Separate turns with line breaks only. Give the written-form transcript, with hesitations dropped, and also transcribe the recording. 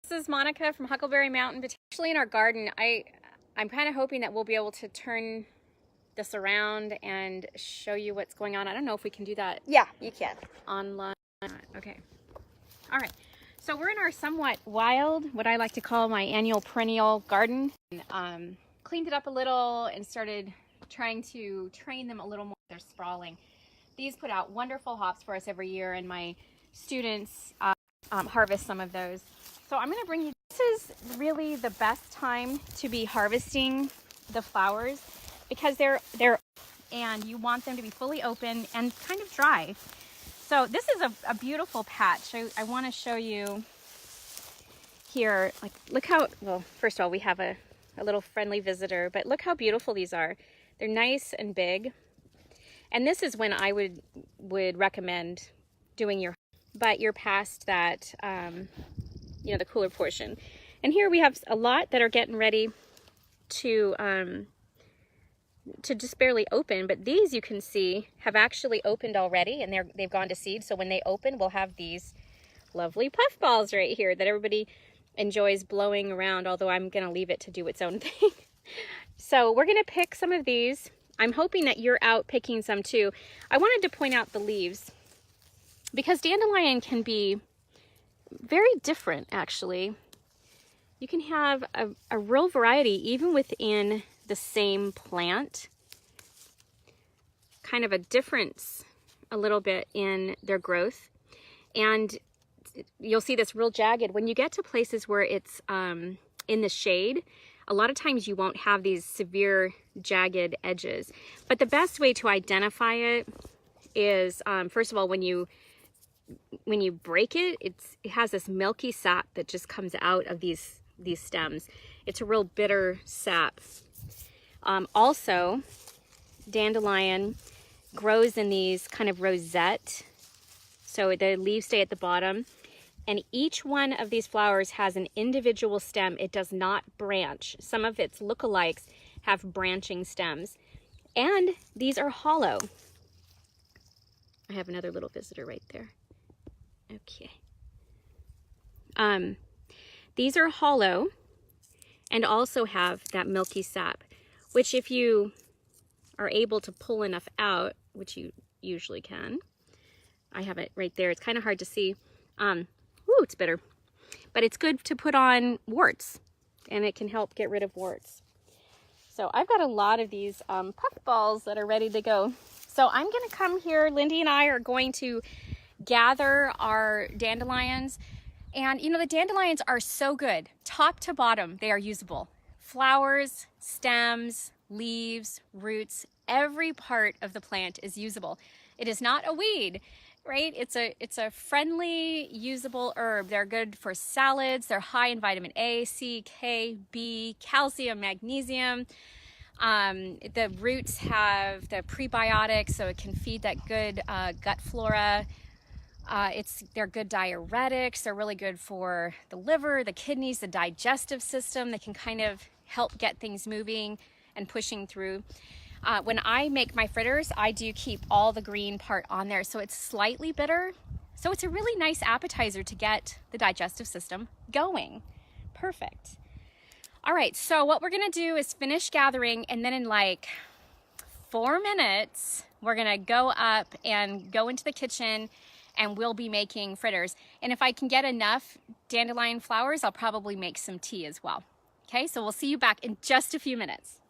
This is Monica from Huckleberry Mountain. But actually in our garden, I'm kind of hoping that we'll be able to turn this around and show you what's going on. I don't know if we can do that.
Yeah, you can.
Online. Okay. All right. So we're in our somewhat wild, what I like to call my annual perennial garden. Cleaned it up a little and started trying to train them a little more. They're sprawling. These put out wonderful hops for us every year, and my students harvest some of those. So I'm going to bring you, this is really the best time to be harvesting the flowers because they're and you want them to be fully open and kind of dry. So this is a beautiful patch. I want to show you here, like, look how, well, first of all, we have a little friendly visitor, but look how beautiful these are. They're nice and big. And this is when I would recommend doing but you're past that, you know, the cooler portion. And here we have a lot that are getting ready to just barely open, but these you can see have actually opened already, and they've gone to seed. So when they open, we'll have these lovely puffballs right here that everybody enjoys blowing around, although I'm gonna leave it to do its own thing. So we're gonna pick some of these. I'm hoping that you're out picking some too. I wanted to point out the leaves because dandelion can be very different, actually. You can have a real variety even within the same plant. Kind of a difference a little bit in their growth. And you'll see this real jagged. When you get to places where it's in the shade, a lot of times you won't have these severe jagged edges. But the best way to identify it is, first of all, when you break it, it has this milky sap that just comes out of these stems. It's a real bitter sap. Also, dandelion grows in these kind of rosette, so the leaves stay at the bottom. And each one of these flowers has an individual stem. It does not branch. Some of its lookalikes have branching stems. And these are hollow. I have another little visitor right there. Okay. These are hollow and also have that milky sap, which if you are able to pull enough out, which you usually can. I have it right there. It's kind of hard to see. Ooh, it's bitter. But it's good to put on warts, and it can help get rid of warts. So I've got a lot of these puffballs that are ready to go. So I'm going to come here. Lindy and I are going to gather our dandelions. And you know, the dandelions are so good. Top to bottom, they are usable. Flowers, stems, leaves, roots, every part of the plant is usable. It is not a weed. Right? It's a friendly, usable herb. They're good for salads. They're high in vitamin A, C, K, B, calcium, magnesium. The roots have the prebiotics, so it can feed that good gut flora. They're good diuretics. They're really good for the liver, the kidneys, the digestive system. They can kind of help get things moving and pushing through. When I make my fritters, I do keep all the green part on there, so it's slightly bitter. So it's a really nice appetizer to get the digestive system going. Perfect. All right, so what we're gonna do is finish gathering, and then in like 4 minutes, we're gonna go up and go into the kitchen, and we'll be making fritters. And if I can get enough dandelion flowers, I'll probably make some tea as well. Okay, so we'll see you back in just a few minutes.